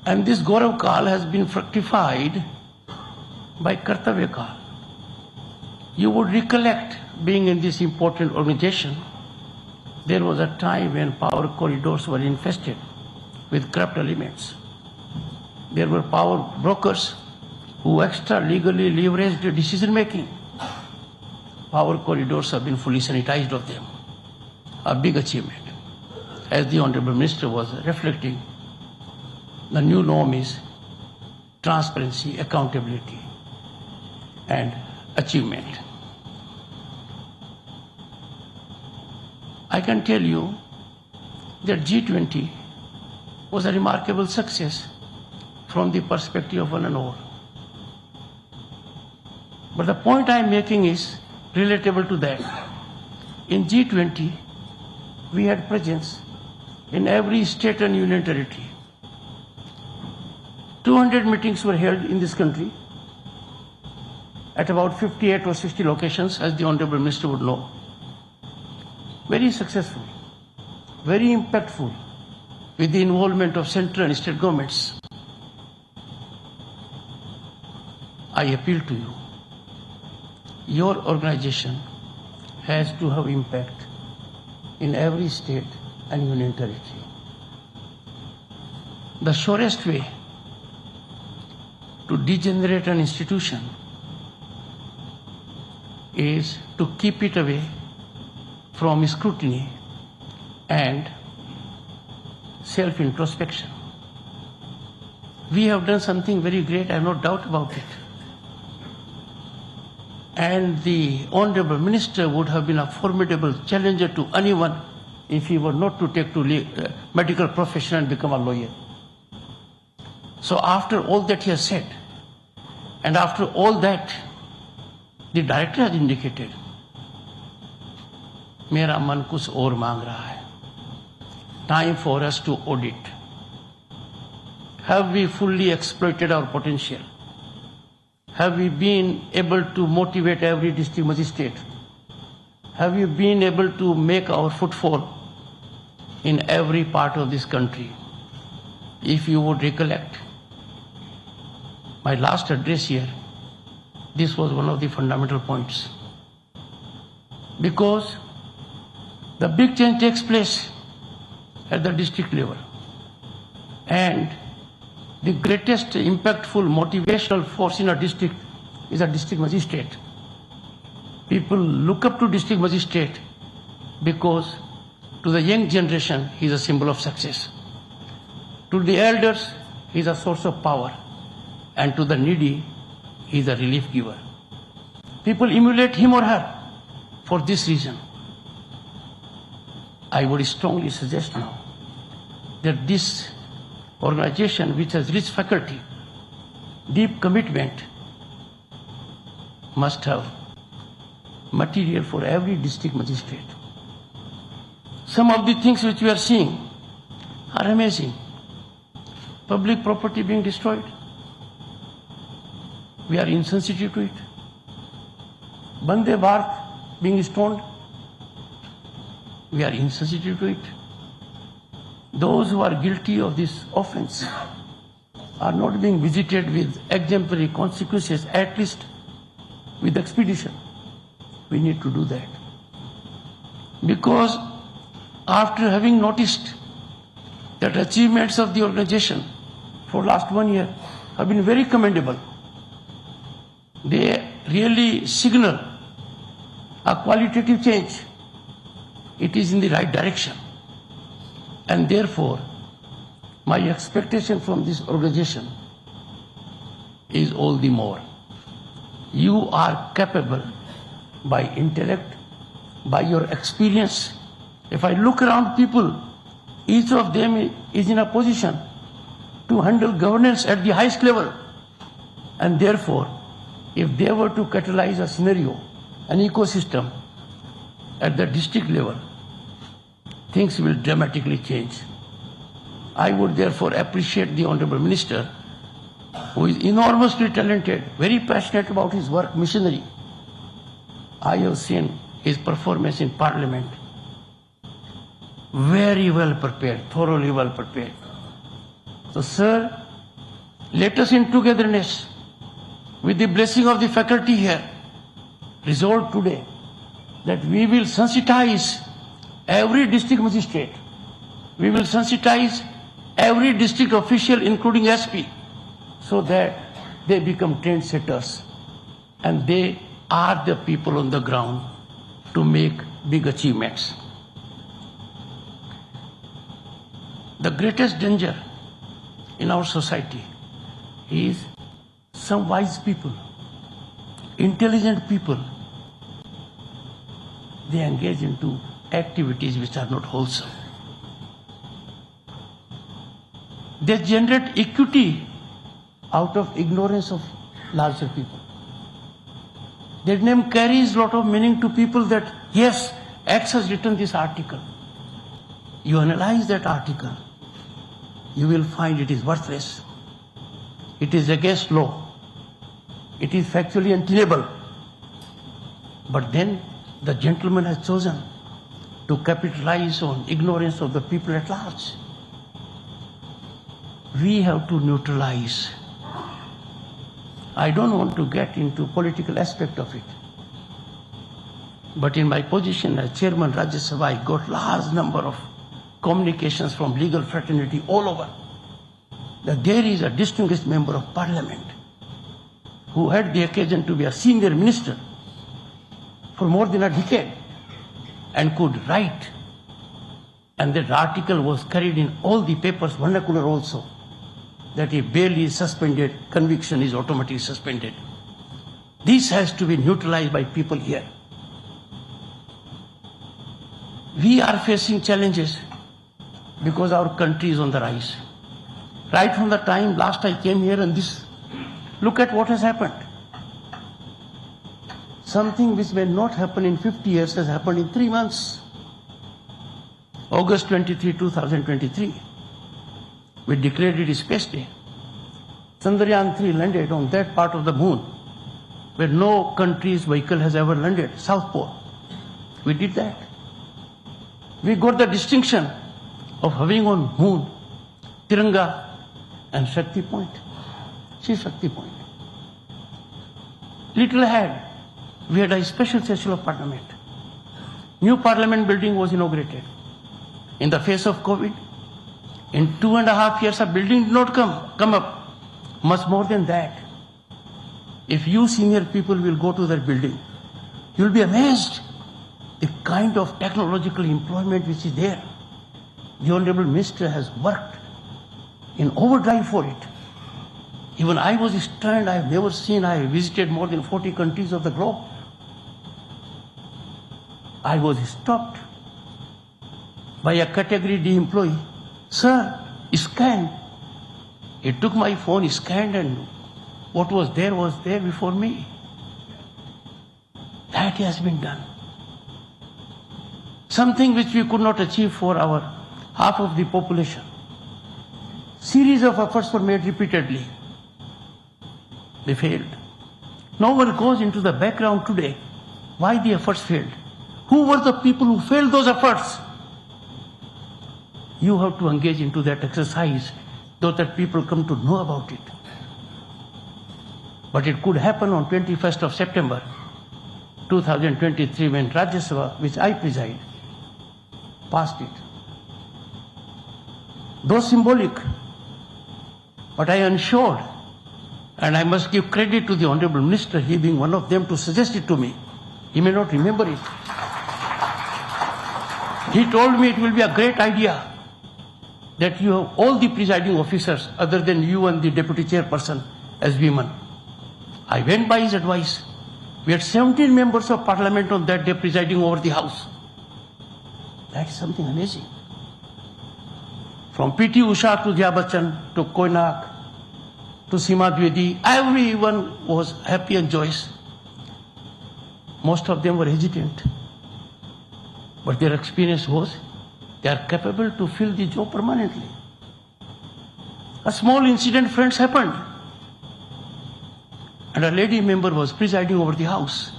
And this Gaurav Kal has been fructified by Kartavya Kal. You would recollect, being in this important organization, there was a time when power corridors were infested with corrupt elements. There were power brokers who extra legally leveraged decision making. Power corridors have been fully sanitized of them. A big achievement. As the Honorable Minister was reflecting, the new norm is transparency, accountability, and achievement. I can tell you that G20 was a remarkable success from the perspective of one and all. But the point I am making is relatable to that. In G20, we had presence in every state and union territory. 200 meetings were held in this country at about 58 or 60 locations, as the Honorable Minister would know. Very successful, very impactful, with the involvement of central and state governments. I appeal to you. Your organization has to have impact in every state and union territory. The surest way to degenerate an institution is to keep it away from scrutiny and self-introspection. We have done something very great, I have no doubt about it. And the Honorable Minister would have been a formidable challenger to anyone if he were not to take to medical profession and become a lawyer. So after all that he has said, and after all that the director has indicated, मेरा मन कुछ और मांग रहा है. Time for us to audit. Have we fully exploited our potential? Have we been able to motivate every district magistrate? Have we been able to make our footfall in every part of this country? If you would recollect my last address here, this was one of the fundamental points. Because the big change takes place at the district level. And the greatest impactful motivational force in a district is a district magistrate. People look up to district magistrate because to the young generation he is a symbol of success. To the elders he is a source of power. And to the needy he is a relief giver. People emulate him or her for this reason. I would strongly suggest now that this organization, which has rich faculty, deep commitment, must have material for every district magistrate. Some of the things which we are seeing are amazing. Public property being destroyed. We are insensitive to it. Vande Bharat being stoned. We are insensitive to it. Those who are guilty of this offense are not being visited with exemplary consequences, at least with expedition. We need to do that. Because after having noticed that achievements of the organization for last 1 year have been very commendable, they really signal a qualitative change. It is in the right direction. And therefore, my expectation from this organization is all the more. You are capable by intellect, by your experience. If I look around people, each of them is in a position to handle governance at the highest level. And therefore, if they were to catalyze a scenario, an ecosystem at the district level, things will dramatically change. I would therefore appreciate the Honorable Minister, who is enormously talented, very passionate about his work, missionary. I have seen his performance in Parliament. Very well prepared, thoroughly well prepared. So, sir, let us in togetherness, with the blessing of the faculty here, resolve today that we will sensitize every district magistrate. We will sensitize every district official, including SP, so that they become trendsetters. And they are the people on the ground to make big achievements. The greatest danger in our society is some wise people, intelligent people. They engage into activities which are not wholesome. They generate equity out of ignorance of larger people. That name carries a lot of meaning to people that, yes, X has written this article. You analyze that article, you will find it is worthless. It is against law. It is factually untenable. But then the gentleman has chosen to capitalize on ignorance of the people at large. We have to neutralize. I don't want to get into political aspect of it. But in my position as chairman Rajya Sabha, I got large number of communications from legal fraternity all over that there is a distinguished member of parliament who had the occasion to be a senior minister for more than a decade and could write. And that article was carried in all the papers, vernacular also, that if bail is suspended, conviction is automatically suspended. This has to be neutralized by people here. We are facing challenges because our country is on the rise. Right from the time last I came here and this, look at what has happened. Something which may not happen in 50 years has happened in 3 months. August 23, 2023, we declared it Space Day. Chandrayaan 3 landed on that part of the moon where no country's vehicle has ever landed, South Pole. We did that. We got the distinction of having on moon Tiranga and Shakti Point, Chief Shakti Point. Little ahead, we had a special session of Parliament. New Parliament building was inaugurated. In the face of COVID, in 2.5 years, a building did not come up. Much more than that. If you senior people will go to that building, you will be amazed the kind of technological employment which is there. The Honorable Minister has worked in overdrive for it. Even I was stunned. I have never seen, I have visited more than 40 countries of the globe. I was stopped by a category D employee. Sir, scan. He took my phone, scanned, and what was there before me. That has been done. Something which we could not achieve for our half of the population. Series of efforts were made repeatedly. They failed. No one goes into the background today why the efforts failed. Who were the people who failed those efforts? You have to engage into that exercise so that people come to know about it. But it could happen on 21st of September 2023 when Rajya Sabha, which I preside, passed it. Though symbolic, but I ensured, and I must give credit to the Honorable Minister, he being one of them to suggest it to me. He may not remember it. He told me it will be a great idea that you have all the presiding officers other than you and the deputy chairperson as women. I went by his advice. We had 17 members of parliament on that day presiding over the house. That's something amazing. From P.T. Usha to Jya Bachchan to Koinak to Seema Dwivedi, everyone was happy and joyous. Most of them were hesitant. But their experience was they are capable to fill the job permanently. A small incident, friends, happened. And a lady member was presiding over the house.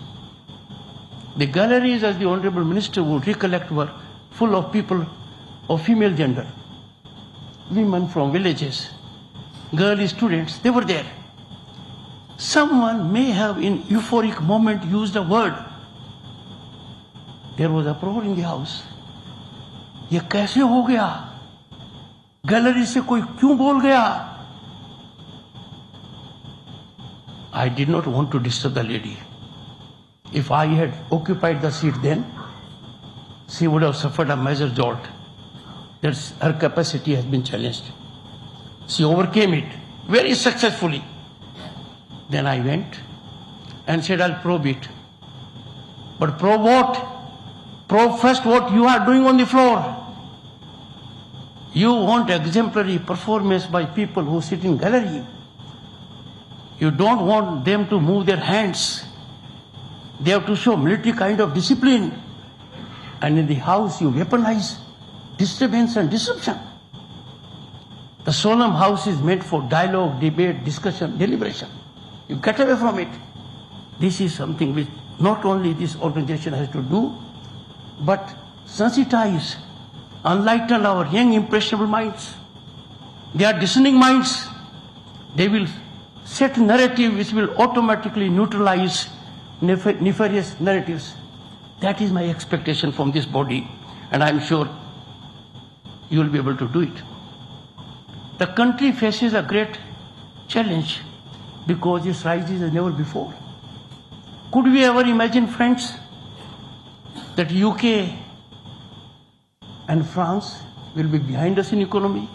The galleries, as the Honorable Minister would recollect, were full of people of female gender. Women from villages, girl students, they were there. Someone may have in euphoric moment used a word. There was uproar in the house. ये कैसे हो गया? Gallery से कोई क्यों बोल गया? I did not want to disturb the lady. If I had occupied the seat then, she would have suffered a major jolt. That's her capacity has been challenged. She overcame it very successfully. Then I went and said, I'll probe it. But probe what? Probe first what you are doing on the floor. You want exemplary performance by people who sit in gallery. You don't want them to move their hands. They have to show military kind of discipline. And in the house, you weaponize disturbance and disruption. The solemn house is meant for dialogue, debate, discussion, deliberation. You get away from it. This is something which not only this organization has to do, but sensitize, enlighten our young impressionable minds. They are discerning minds. They will set narrative which will automatically neutralize nefarious narratives. That is my expectation from this body, and I am sure you will be able to do it. The country faces a great challenge because its rises as never before. Could we ever imagine, friends, that UK and France will be behind us in economy?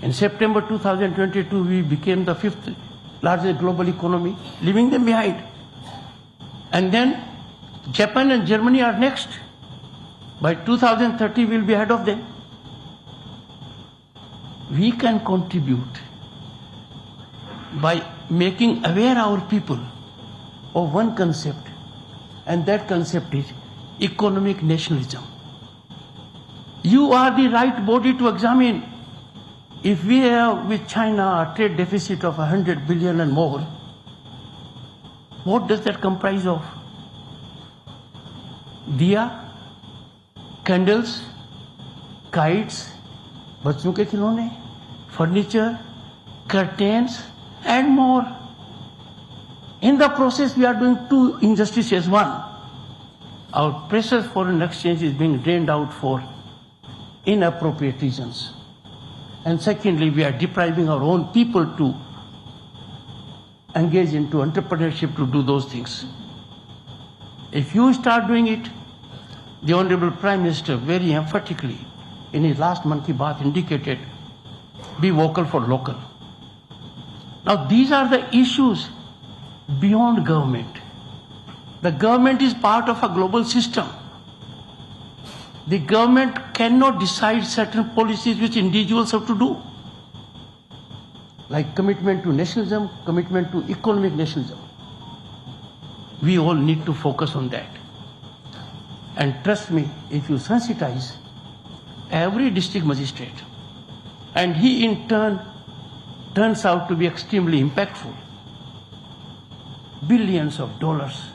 In September 2022, we became the 5th largest global economy, leaving them behind. And then Japan and Germany are next. By 2030, we will be ahead of them. We can contribute by making aware our people of one concept, and that concept is economic nationalism. You are the right body to examine. If we have with China a trade deficit of 100 billion and more, what does that comprise of? Diya, candles, kites, बच्चों के खिलौने, furniture, curtains, and more. In the process, we are doing two injustices. One, our precious foreign exchange is being drained out for inappropriate reasons. And secondly, we are depriving our own people to engage into entrepreneurship to do those things. If you start doing it, the Honorable Prime Minister very emphatically in his last Mann Ki Baat indicated, be vocal for local. Now these are the issues beyond government. The government is part of a global system. The government cannot decide certain policies which individuals have to do, like commitment to nationalism, commitment to economic nationalism. We all need to focus on that. And trust me, if you sensitize every district magistrate, and he in turn turns out to be extremely impactful, billions of dollars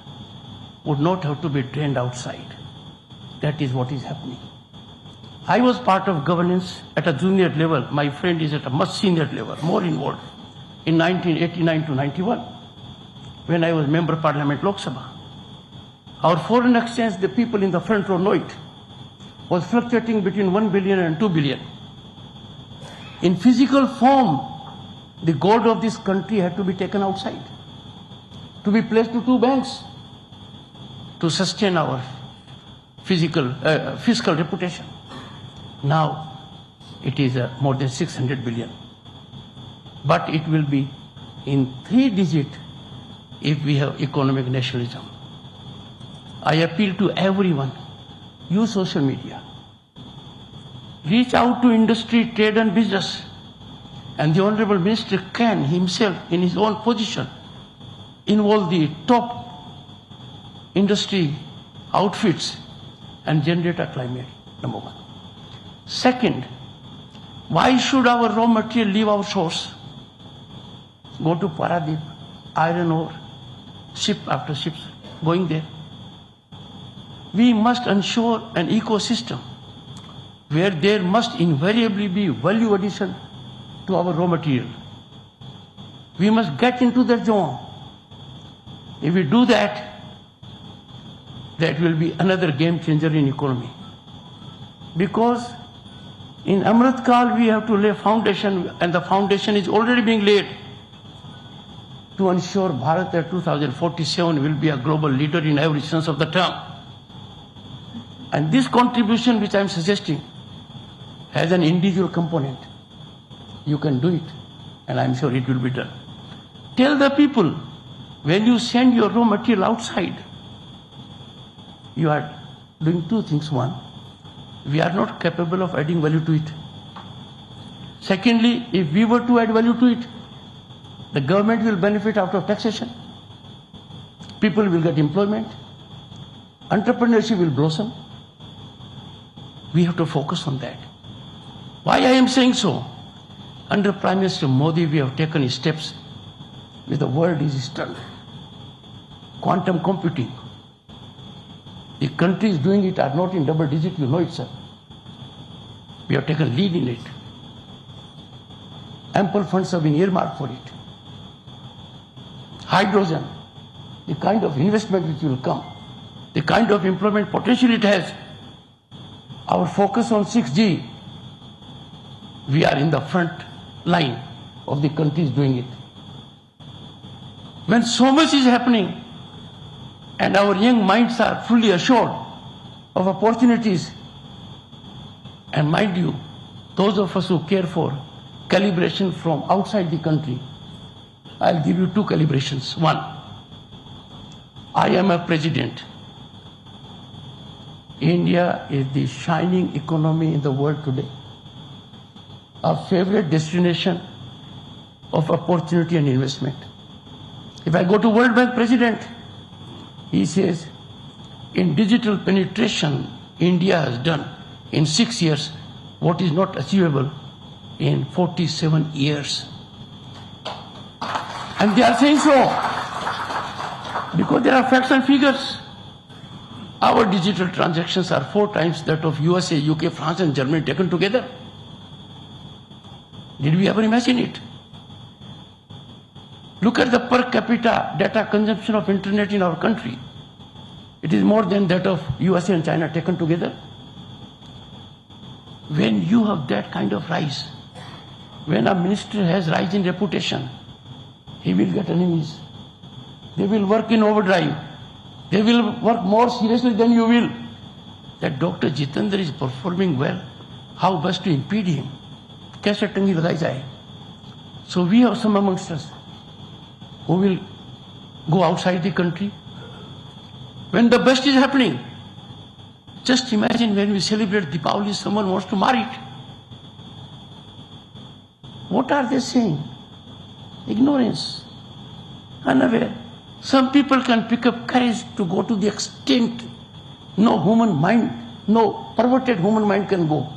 would not have to be drained outside. That is what is happening. I was part of governance at a junior level. My friend is at a much senior level, more involved, in 1989 to 91, when I was member of Parliament, Lok Sabha. Our foreign exchange, the people in the front row know it, was fluctuating between 1 billion and 2 billion. In physical form, the gold of this country had to be taken outside, to be placed to two banks, to sustain our fiscal reputation. Now it is more than 600 billion. But it will be in 3 digits if we have economic nationalism. I appeal to everyone, use social media. Reach out to industry, trade and business. And the Honorable Minister can himself, in his own position, involve the top industry outfits and generate a climate, number one. Second, why should our raw material leave our shores? Go to Paradip, iron ore, ship after ships going there. We must ensure an ecosystem where there must invariably be value addition to our raw material. We must get into that zone. If we do that, that will be another game changer in economy. Because in Amrit Kal we have to lay foundation, and the foundation is already being laid to ensure Bharat at 2047 will be a global leader in every sense of the term. And this contribution which I am suggesting has an individual component. You can do it, and I am sure it will be done. Tell the people, when you send your raw material outside, you are doing two things. One, we are not capable of adding value to it. Secondly, if we were to add value to it, The government will benefit out of taxation. People will get employment. Entrepreneurship will blossom. We have to focus on that. Why I am saying so? Under Prime Minister Modi, we have taken steps where the world is stunned. Quantum computing. The countries doing it are not in double digit, you know it, sir. We have taken lead in it. Ample funds have been earmarked for it. Hydrogen, the kind of investment which will come, the kind of employment potential it has. Our focus on 6G, we are in the front line of the countries doing it. When so much is happening and our young minds are fully assured of opportunities, and mind you, those of us who care for calibration from outside the country, I'll give you two calibrations. One, I am a president. India is the shining economy in the world today. A favorite destination of opportunity and investment. If I go to World Bank president, he says, in digital penetration, India has done in 6 years what is not achievable in 47 years. And they are saying so because there are facts and figures. Our digital transactions are 4 times that of USA, UK, France and Germany taken together. Did we ever imagine it? Look at the per capita data consumption of internet in our country. It is more than that of USA and China taken together. When you have that kind of rise, when a minister has rise in reputation, he will get enemies. They will work in overdrive. They will work more seriously than you will. That Dr. Jitendra is performing well, how best to impede him? कैसे टंगी लगाई जाए? So we have some amongst us who will go outside the country. When the best is happening, just imagine when we celebrate Deepavali, someone wants to mar it. What are they saying? Ignorance, unaware. Some people can pick up courage to go to the extent no human mind, no perverted human mind can go.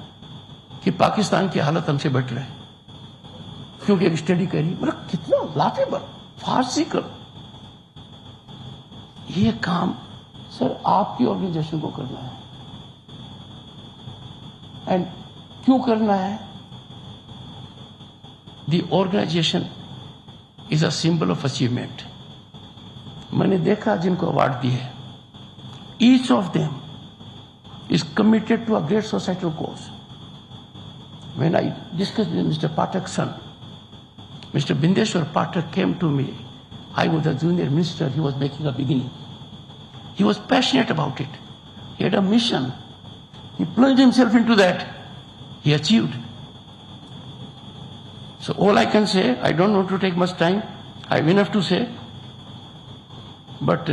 कि पाकिस्तान की हालत हमसे better है क्योंकि एक study करी मतलब कितना लाफेबल फार्सिकल ये काम सर आपकी ऑर्गेनाइजेशन को करना है एंड क्यों करना है the organization is a symbol of achievement मैंने देखा जिनको अवार्ड दिए each of them is committed to a great societal cause When I discussed with Mr. Pathak's son, Mr. Bindeshwar Pathak came to me. I was a junior minister. He was making a beginning. He was passionate about it. He had a mission. He plunged himself into that. He achieved. So all I can say, I don't want to take much time. I have enough to say. But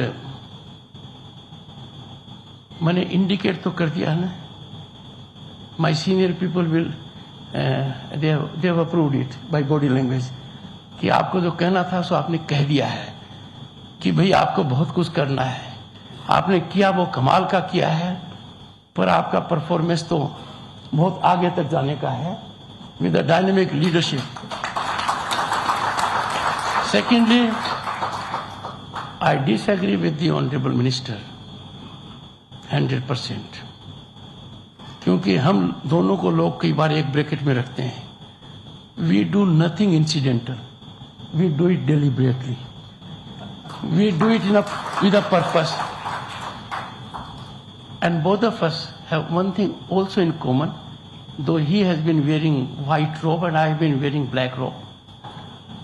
मैंने indicate तो कर दिया है ना. My senior people will they have approved it by body language कि आपको जो कहना था सो आपने कह दिया है कि भाई आपको बहुत कुछ करना है आपने किया वो कमाल का किया है पर आपका परफॉर्मेंस तो बहुत आगे तक जाने का है with a dynamic leadership. Secondly, I disagree with the Honorable Minister 100%. क्योंकि हम दोनों को लोग कई बार एक ब्रैकेट में रखते हैं we do nothing incidental we do it deliberately we do it with a purpose and both of us have one thing also in common though he has been wearing white robe and I have been wearing black robe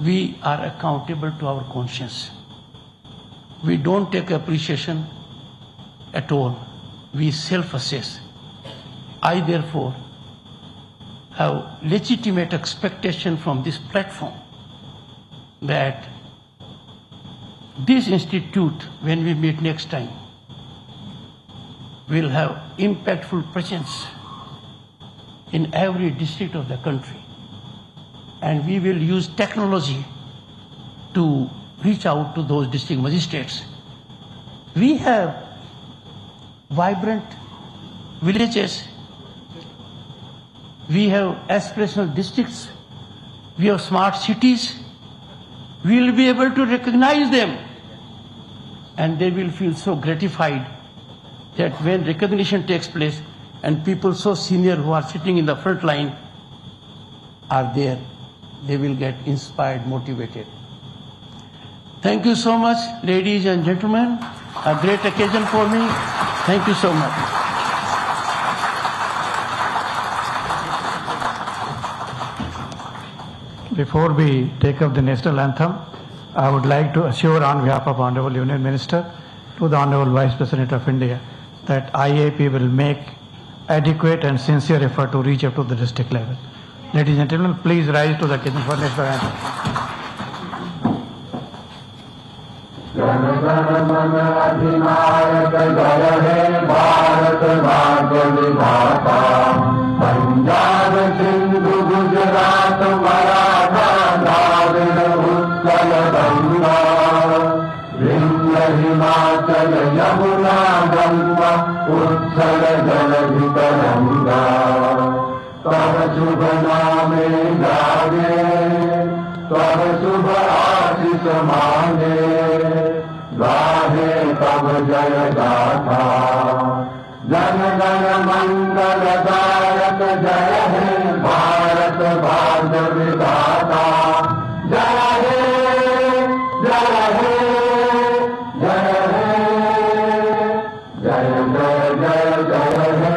we are accountable to our conscious we don't take appreciation at all we self assess I therefore have legitimate expectation from this platform that this institute, when we meet next time, will have impactful presence in every district of the country. And we will use technology to reach out to those district magistrates. We have vibrant villages, we have aspirational districts, we have smart cities. We will be able to recognize them, and they will feel so gratified that when recognition takes place and people so senior who are sitting in the front line are there, they will get inspired, motivated. Thank you so much, ladies and gentlemen. A great occasion for me. Thank you so much. Before we take up the national anthem, I would like to assure on behalf of Honorable Union Minister to the Honorable Vice President of India that IIP will make adequate and sincere effort to reach up to the district level. Ladies and gentlemen, please rise to the occasion for national anthem. अधिनायक जय हे भारत भाग्य विधाता पंजाब सिंधु गुजरात मराठा द्राविड़ उत्कल गंगा विंध्य हिमाचल यमुना गंगा उत्कल जलधि तरंगा तब शुभ नामे गावे तब शुभ आशीष मांगे गाहे तब जय गाथा जन गण मंगल दायक जय हे भारत भाग्य विधाता जय हे जय हे जय हे जय जय जय जय हे.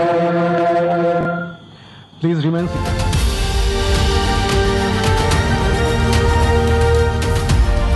Please remain seated.